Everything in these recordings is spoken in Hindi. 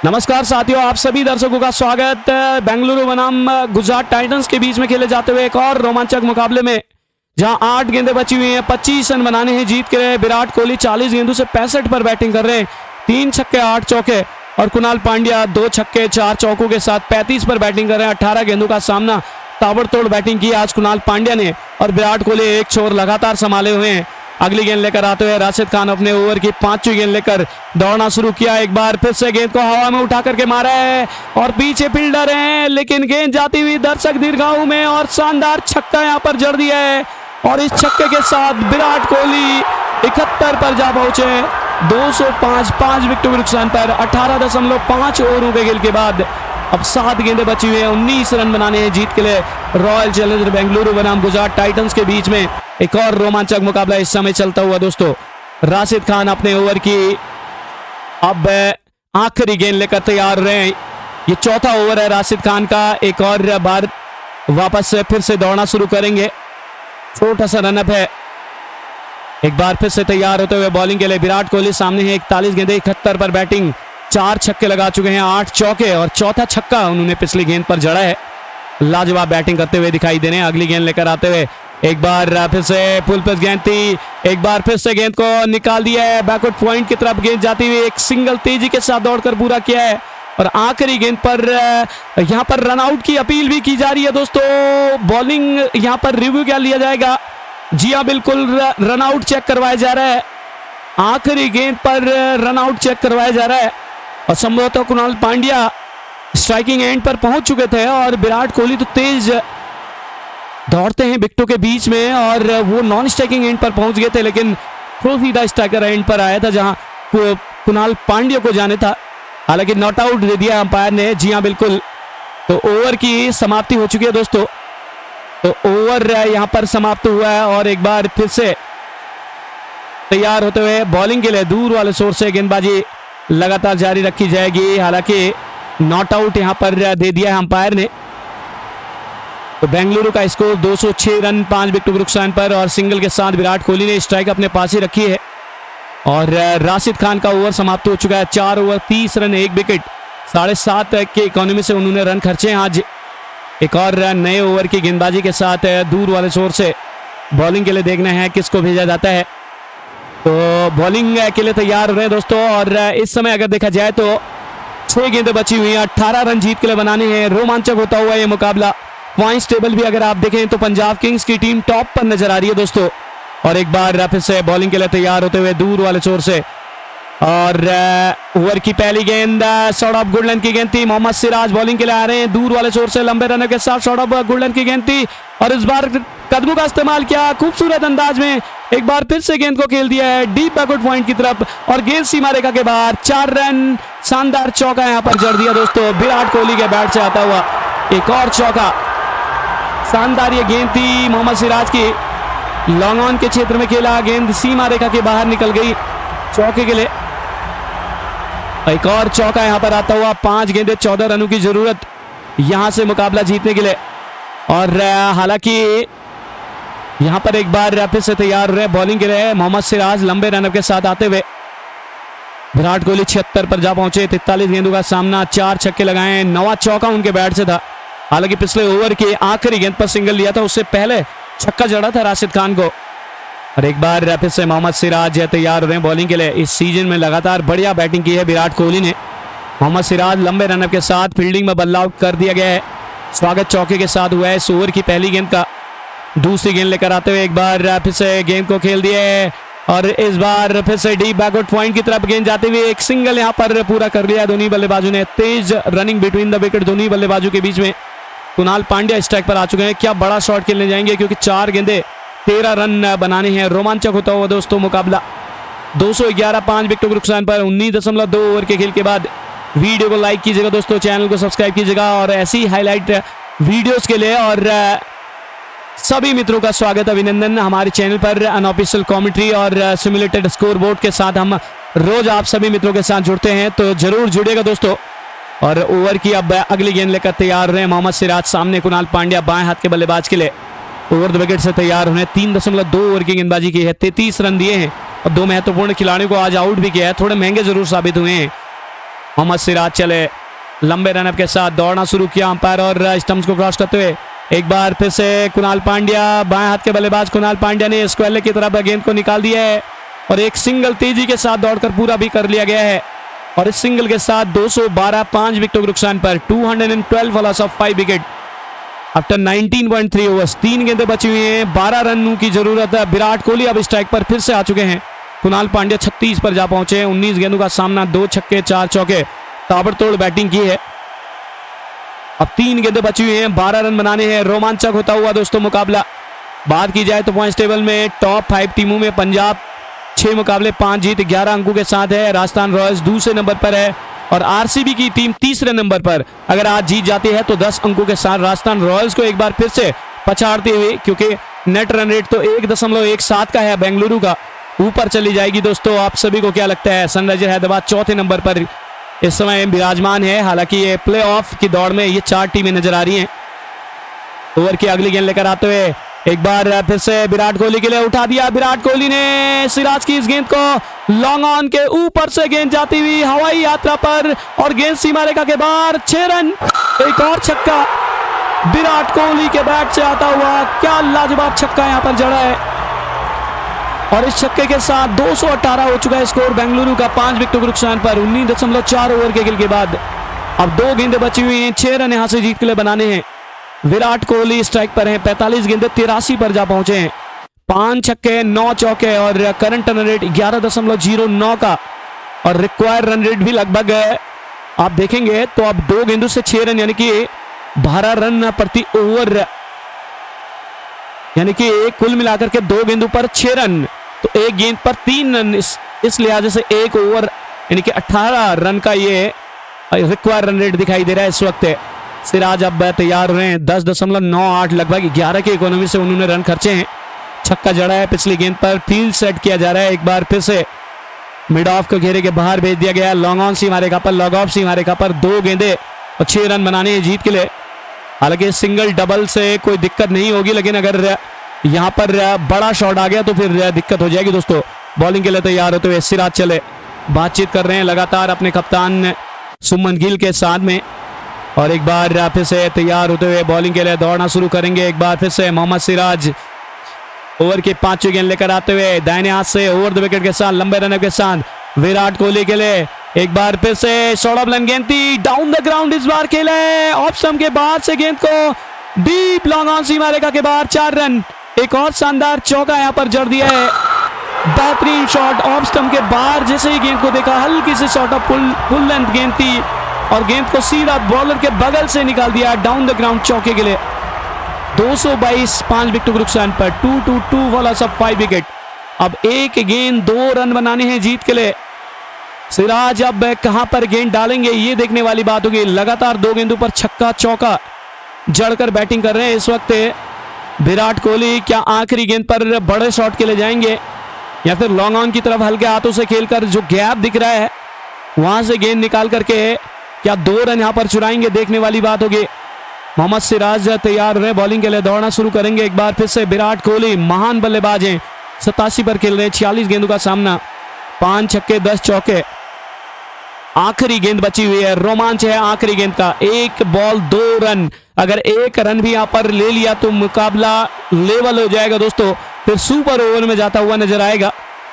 नमस्कार साथियों, आप सभी दर्शकों का स्वागत बेंगलुरु बनाम गुजरात टाइटंस के बीच में खेले जाते हुए एक और रोमांचक मुकाबले में, जहां 8 गेंदें बची हुई हैं। 25 रन बनाने हैं जीत के लिए। विराट कोहली 40 गेंदों से 65 पर बैटिंग कर रहे हैं। 3 छक्के 8 चौके, और कुणाल पांड्या 2 छक्के 4 चौकों के साथ 35 पर बैटिंग कर रहे हैं। 18 गेंदों का सामना, ताबड़तोड़ बैटिंग की आज कुणाल पांड्या ने, और विराट कोहली एक छोर लगातार संभाले हुए हैं। अगली गेंद लेकर आते हुए राशिद खान अपने ओवर की 5वीं गेंद लेकर दौड़ना शुरू किया। एक बार फिर से गेंद को हवा में उठा करके मारा है, और पीछे फील्डर हैं, लेकिन गेंद जाती हुई दर्शक दीर्घाओं में, और शानदार छक्का यहां पर जड़ दिया है। और इस छक्के के साथ विराट कोहली 71 पर जा पहुंचे। 205 5 विकेटों के नुकसान पर 18.5 ओवरों के खेल के बाद अब 7 गेंदें बची हुई हैं। 19 रन बनाने हैं जीत के लिए। रॉयल चैलेंजर बेंगलुरु बनाम गुजरात टाइटंस के बीच में एक और रोमांचक मुकाबला इस समय चलता हुआ दोस्तों। राशिद खान अपने ओवर की अब आखिरी गेंद लेकर तैयार रहे हैं। ये चौथा ओवर है राशिद खान का। एक और बार वापस फिर से दौड़ना शुरू करेंगे। छोटा सा रनअप है। एक बार फिर से तैयार होते हुए बॉलिंग के लिए विराट कोहली सामने है। 41 गेंदें 71 पर बैटिंग, 4 छक्के लगा चुके हैं, 8 चौके, और चौथा छक्का उन्होंने पिछली गेंद पर जड़ा है। लाजवाब बैटिंग करते हुए दिखाई दे रहे हैं। अगली गेंद लेकर आते हुए एक बार फिर से फुल पेस गेंद थी। एक बार फिर से गेंद को निकाल दिया है। बैकवर्ड पॉइंट की तरफ गेंद जाती हुई एक सिंगल तेजी के साथ दौड़कर पूरा किया है। और आखिरी गेंद पर यहां पर रन आउट की अपील भी की जा रही है दोस्तों। बॉलिंग यहां पर रिव्यू क्या लिया जाएगा? जी हाँ, बिल्कुल रन आउट चेक करवाया जा रहा है। आखिरी गेंद पर रन आउट चेक करवाया जा रहा है, और संभवतः कुणाल पांड्या स्ट्राइकिंग एंड पर पहुंच चुके थे, और विराट कोहली तो तेज दौड़ते हैं विकेटों के बीच में, और वो नॉन स्ट्राइकिंग एंड पर पहुंच गए थे, लेकिन थ्रो सीधा स्ट्राइकर एंड पर आया था जहां कुणाल पांड्या को जाने था। हालांकि नॉट आउट दे दिया अंपायर ने। जी हाँ, बिल्कुल। तो ओवर की समाप्ति हो चुकी है दोस्तों। तो ओवर यहां पर समाप्त हुआ है, और एक बार फिर से तैयार होते हुए बॉलिंग के लिए दूर वाले शोर से गेंदबाजी लगातार जारी रखी जाएगी। हालांकि नॉट आउट यहां पर दे दिया है अंपायर ने। तो बेंगलुरु का स्कोर 206 रन 5 विकेटों के नुकसान पर, और सिंगल के साथ विराट कोहली ने स्ट्राइक अपने पास ही रखी है। और राशिद खान का ओवर समाप्त हो चुका है। 4 ओवर 30 रन 1 विकेट, 7.5 के इकोनॉमी से उन्होंने रन खर्चे हैं आज। एक और नए ओवर की गेंदबाजी के साथ दूर वाले शोर से बॉलिंग के लिए देखना है किसको भेजा जाता है। तो बॉलिंग के लिए तैयार हो रहे हैं दोस्तों। और इस समय अगर देखा जाए तो 6 गेंदें बची हुई हैं। 18 रन जीत के लिए बनाने हैं। रोमांचक होता हुआ ये मुकाबला। पॉइंट्स टेबल भी अगर आप देखें तो पंजाब किंग्स की टीम टॉप पर नजर आ रही है दोस्तों। और एक बार फिर से बॉलिंग के लिए तैयार होते हुए दूर वाले छोर से, और ओवर की पहली गेंद शॉट ऑफ गुडलैंड की गेंद थी। मोहम्मद सिराज बॉलिंग के लिए आ रहे हैं दूर वाले छोर से, लंबे रनर के साथ शॉट ऑफ गुडलैंड की गेंद थी, और इस बार कदमों का इस्तेमाल किया खूबसूरत अंदाज में। एक बार फिर से गेंद को खेल दिया है डीप बैकवर्ड पॉइंट की तरफ, और गेंद सीमा रेखा के बाहर। 4 रन, शानदार चौका यहां पर जड़ दिया दोस्तों विराट कोहली के बैट से आता हुआ। एक और चौका, शानदार ये गेंद थी मोहम्मद सिराज की, लॉन्ग ऑन के क्षेत्र में खेला, गेंद सीमा रेखा के बाहर निकल गई चौके के लिए। एक और चौका यहां पर आता हुआ। 5 गेंदें 14 रनों की जरूरत यहां से मुकाबला जीतने के लिए। और हालांकि यहां पर एक बार फिर से तैयार हो रहे बॉलिंग के लिए मोहम्मद सिराज लंबे रनअप के साथ आते हुए। विराट कोहली 76 पर जा पहुंचे। 43 गेंदों का सामना, 4 छक्के लगाए, 9वां चौका उनके बैट से था। हालांकि पिछले ओवर की आखिरी गेंद पर सिंगल लिया था, उससे पहले छक्का जड़ा था राशिद खान को। और एक बार फिर से मोहम्मद सिराज तैयार हो रहे हैं बॉलिंग के लिए। इस सीजन में लगातार बढ़िया बैटिंग की है विराट कोहली ने। मोहम्मद सिराज लंबे रनअप के साथ, फील्डिंग में बदलाव कर दिया गया है। स्वागत चौके के साथ हुआ है इस ओवर की पहली गेंद का। दूसरी गेंद लेकर आते हुए एक बार फिर से गेंद को खेल दिए, और इस बार फिर से डीप बैकवर्ड पॉइंट की तरफ गेंद जाते हुए एक सिंगल यहां पर पूरा कर लिया दोनों बल्लेबाजों ने। तेज रनिंग बिटवीन द विकेट दोनों बल्लेबाजों के बीच में। कुणाल पांड्या स्ट्राइक पर आ चुके हैं। क्या बड़ा शॉट खेलने जाएंगे, क्योंकि 4 गेंदें 13 रन बनाने हैं। रोमांचक होता हुआ दोस्तों मुकाबला। 211 5 विकेटों के नुकसान पर 19.2 ओवर के खेल के बाद। वीडियो को लाइक कीजिएगा दोस्तों, चैनल को सब्सक्राइब कीजिएगा, और ऐसी हाईलाइट वीडियोस के लिए और सभी मित्रों का स्वागत, अभिनंदन। हमारे चैनल पर अनऑफिशियल कमेंट्री और सिमुलेटेड स्कोरबोर्ड के साथ हम रोज आप सभी मित्रों के साथ जुड़ते हैं, तो जरूर जुड़ेगा दोस्तों। और ओवर की अब अगली गेंद लेकर तैयार रहे मोहम्मद सिराज, सामने कुणाल पांड्या बाएं हाथ के बल्लेबाज के लिए। ओवर द विकेट से तैयार होने 3.2 ओवर की गेंदबाजी की है। 33 रन दिए हैं, और 2 महत्वपूर्ण खिलाड़ियों को आज आउट भी किया है। थोड़े महंगे जरूर साबित हुए हैं। मोहम्मद सिराज चले, लंबे रनअप के साथ दौड़ना शुरू किया अंपायर और स्टंप्स को क्रॉस करते हुए एक बार फिर से कुणाल पांड्या, बाएं हाथ के बल्लेबाज कुणाल पांड्या ने स्क्वेयर की तरफ गेंद को निकाल दिया है और एक सिंगल तेजी के साथ दौड़कर पूरा भी कर लिया गया है और इस सिंगल के साथ 212 5 विकेटों के नुकसान पर 212 for loss of 5 wicket after 19.3 overs. 3 गेंदें बची हुई हैं, 12 रनों की जरूरत है। विराट कोहली अब स्ट्राइक पर फिर से आ चुके हैं। कुणाल पांड्या 36 पर जा पहुंचे, 19 गेंदों का सामना, 2 छक्के 4 चौके, ताबड़तोड़ बैटिंग की है। अब 3 गेंदें बची हुई हैं, 12 रन बनाने हैं। रोमांचक होता हुआ दोस्तों मुकाबला। बात की जाए तो पॉइंट्स टेबल में टॉप 5 टीमों में पंजाब 6 मुकाबले 5 जीत 11 अंकों के साथ है। राजस्थान रॉयल्स दूसरे नंबर पर है और आरसीबी की टीम तीसरे नंबर पर। अगर आज जीत जाती है तो 10 अंकों के साथ राजस्थान रॉयल्स को एक बार फिर से पछाड़ते हुए, क्योंकि नेट रन रेट तो 1.17 का है, बेंगलुरु का ऊपर चली जाएगी। दोस्तों आप सभी को क्या लगता है? सनराइजर हैदराबाद चौथे नंबर पर इस समय विराजमान है। हालांकि ये प्लेऑफ की दौड़ में ये 4 टीमें नजर आ रही हैं। ओवर की अगली गेंद लेकर आते हुए एक बार फिर से विराट कोहली के लिए उठा दिया। विराट कोहली ने सिराज की इस गेंद को लॉन्ग ऑन के ऊपर से गेंद जाती हुई हवाई यात्रा पर और गेंद सीमा रेखा के बाहर, 6 रन। एक और छक्का विराट कोहली के बैट से आता हुआ, क्या लाजवाब छक्का यहां पर जड़ा है और इस छक्के के साथ 218 हो चुका है स्कोर बेंगलुरु का 5 विकेटों के नुकसान पर 19.4 ओवर के खेल के बाद। अब 2 गेंदें बची हुई हैं, 6 रन यहां से जीत के लिए बनाने हैं। विराट कोहली स्ट्राइक पर हैं, 45 गेंदें 83 पर जा पहुंचे हैं, 5 छक्के 9 चौके और करंट रन रेट 11.09 का और रिक्वायर्ड रन रेट भी लगभग आप देखेंगे तो अब 2 गेंदों से 6 रन यानी कि 12 रन प्रति ओवर, यानी कि कुल मिलाकर के 2 गेंदों पर 6 रन, तो 1 गेंद पर 3 रन। इस लिहाज से 1 ओवर यानी कि 18 रन का ये रिक्वायर्ड रन रेट दिखाई दे रहा है इस वक्त। सिराज अब तैयार हो रहे हैं, 10.98 लगभग 11 की इकोनॉमी से उन्होंने रन खर्चे हैं। छक्का जड़ा है पिछली गेंद पर, फील्ड सेट किया जा रहा है। एक बार फिर से मिड ऑफ को घेरे के बाहर भेज दिया गया। लॉन्ग ऑन सीमा रेखा पर, लॉग ऑफ सीमा रेखा पर 2 गेंदें और 6 रन बनाने हैं जीत के लिए। हालांकि सिंगल डबल से कोई दिक्कत नहीं होगी, लेकिन अगर यहां पर बड़ा शॉट आ गया तो फिर दिक्कत हो जाएगी। दोस्तों बॉलिंग के लिए तैयार होते हुए सिराज चले, बातचीत कर रहे हैं लगातार अपने कप्तान सुमन गिल के साथ में और एक बार फिर से तैयार होते हुए बॉलिंग के लिए दौड़ना शुरू करेंगे। एक बार फिर से मोहम्मद सिराज ओवर की 5वीं गेंद लेकर आते हुए दाहिने हाथ से ओवर द विकेट के साथ लंबे रन के साथ विराट कोहली के लिए एक बार फिर से शॉर्ट ऑफ लाइन गेंद थी, डाउन द ग्राउंड इस बार खेले, ऑफ स्टंप के बाहर से गेंद को डीप लॉन्ग ऑन सीमा रेखा के बाहर, 4 रन। एक और शानदार चौका यहां पर जड़ दिया है, बेहतरीन शॉट ऑफ स्टंप के बाहर। जैसे ही गेंद को देखा, हल्की सी शॉर्ट ऑफ फुल लेंथ गेंद थी और गेंद को सीधा बॉलर के बगल से निकाल दिया डाउन द ग्राउंड चौके के लिए। 222 5 विकेटों के नुकसान पर 2 फॉर लॉस ऑफ 5 विकेट। अब 1 गेंद 2 रन बनाने हैं जीत के लिए। सिराज अब कहां पर गेंद डालेंगे ये देखने वाली बात होगी। लगातार 2 गेंदों पर छक्का चौका जड़कर बैटिंग कर रहे हैं इस वक्त विराट कोहली। क्या आखिरी गेंद पर बड़े शॉट के लिए जाएंगे या फिर लॉन्ग ऑन की तरफ हल्के हाथों से खेलकर जो गैप दिख रहा है वहां से गेंद निकाल करके क्या 2 रन यहां पर चुराएंगे, देखने वाली बात होगी। मोहम्मद सिराज तैयार रहे, बॉलिंग के लिए दौड़ना शुरू करेंगे। एक बार फिर से विराट कोहली महान बल्लेबाज हैं, 87 पर खेल रहे हैं, 46 गेंदों का सामना, 5 छक्के 10 चौके। आखिरी गेंद बची हुई है, रोमांच है आखिरी गेंद का, 1 बॉल 2 रन। अगर 1 रन भी यहां पर ले लिया तो मुकाबला लेवल हो जाएगा दोस्तों, फिर सुपर ओवर में जाता हुआ नजर आएगा।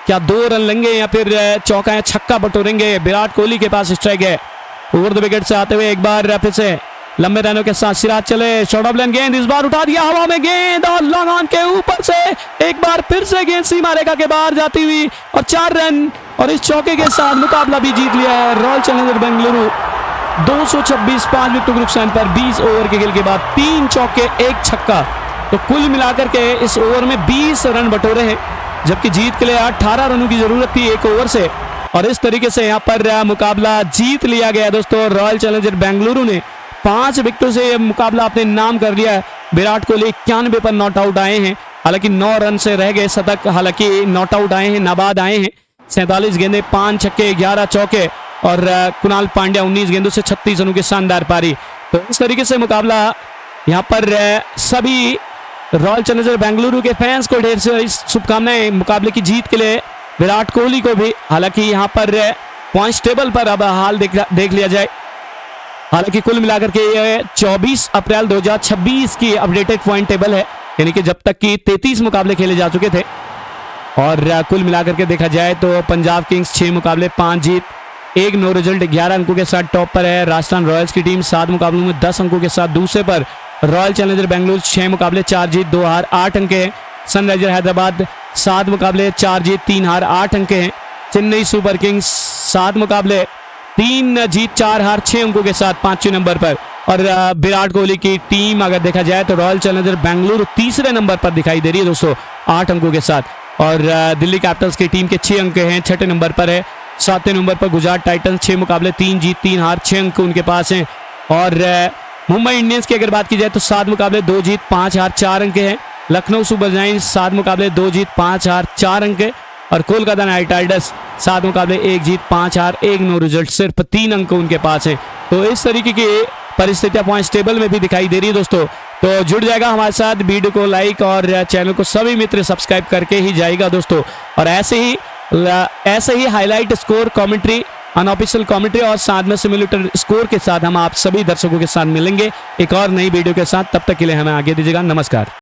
क्या 2 रन लेंगे या फिर चौका या छक्का बटोरेंगे? विराट कोहली के पास स्ट्राइक है। ओवर द विकेट से आते हुए एक बार फिर से लंबे रनों के साथ सिराज चले, शॉर्ट ऑफ लाइन गेंद इस बार उठा दिया हवा में गेंद और लॉन्ग ऑन के ऊपर से एक बार फिर से गेंद सीमा रेखा के बाहर जाती हुई और 4 रन और इस चौके के साथ मुकाबला भी जीत लिया है रॉयल चैलेंजर बेंगलुरु। 226 5 विकेटों के नुकसान पर 20 ओवर के खेल के बाद 3 चौके 1 छक्का, तो कुल मिलाकर के इस ओवर में 20 रन बटोरे हैं, जबकि जीत के लिए 18 रनों की जरूरत थी 1 ओवर से। और इस तरीके से यहाँ पर मुकाबला जीत लिया गया दोस्तों। रॉयल चैलेंजर बेंगलुरु ने 5 विकेटों से यह मुकाबला अपने नाम कर लिया है। विराट कोहली 91 पर नॉट आउट आए हैं, हालांकि 9 रन से रह गए शतक, हालांकि नॉट आउट आए हैं, नाबाद आए हैं। 47 गेंदें 5 छक्के 11 चौके और कुणाल पांड्या 19 गेंदों से 36 रनों की शानदार पारी। तो इस तरीके से मुकाबला यहाँ पर सभी रॉयल चैलेंजर बेंगलुरु के फैंस को ढेर सारी शुभकामनाएं मुकाबले की जीत के लिए, विराट कोहली को भी। हालांकि यहाँ पर पॉइंट्स टेबल पर अब हाल देख लिया जाए। हालांकि कुल मिलाकर के ये 24 अप्रैल 2026 की अपडेटेड पॉइंट टेबल है, यानी कि जब तक कि 33 मुकाबले खेले जा चुके थे। और कुल मिलाकर के देखा जाए तो पंजाब किंग्स 6 मुकाबले 5 जीत 1 नो रिजल्ट 11 अंकों के साथ टॉप पर है। राजस्थान रॉयल्स की टीम 7 मुकाबलों में 10 अंकों के साथ दूसरे पर। रॉयल चैलेंजर बेंगलुरु 6 मुकाबले 4 जीत 2 हार 8 अंक हैं। सनराइजर हैदराबाद 7 मुकाबले 4 जीत 3 हार 8 अंक हैं। चेन्नई सुपर किंग्स 7 मुकाबले 3 जीत 4 हार 6 अंकों के साथ 5वें नंबर पर। और विराट कोहली की टीम अगर देखा जाए तो रॉयल चैलेंजर बेंगलुरु तीसरे नंबर पर दिखाई दे रही है दोस्तों 8 अंकों के साथ। और दिल्ली कैपिटल्स की टीम के 6 अंक हैं, 6ठे नंबर पर है। 7वें नंबर पर गुजरात टाइटंस 6 मुकाबले 3 जीत 3 हार 6 अंक उनके पास हैं। और मुंबई इंडियंस की अगर बात की जाए तो 7 मुकाबले 2 जीत 5 हार 4 अंक हैं। लखनऊ सुपर जायंट्स 7 मुकाबले 2 जीत 5 हार 4 अंक। और कोलकाता नाइट राइडर्स 7 मुकाबले 1 जीत 5 हार 1 नो रिजल्ट, सिर्फ 3 अंक उनके पास है। तो इस तरीके की परिस्थितियां पॉइंट्स टेबल में भी दिखाई दे रही है दोस्तों। तो जुड़ जाएगा हमारे साथ, वीडियो को लाइक और चैनल को सभी मित्र सब्सक्राइब करके ही जाएगा दोस्तों। और ऐसे ही highlight score commentary, unofficial commentary और साथ में सिमुलेटर स्कोर के साथ हम आप सभी दर्शकों के साथ मिलेंगे एक और नई वीडियो के साथ। तब तक के लिए हमें आगे दीजिएगा। नमस्कार।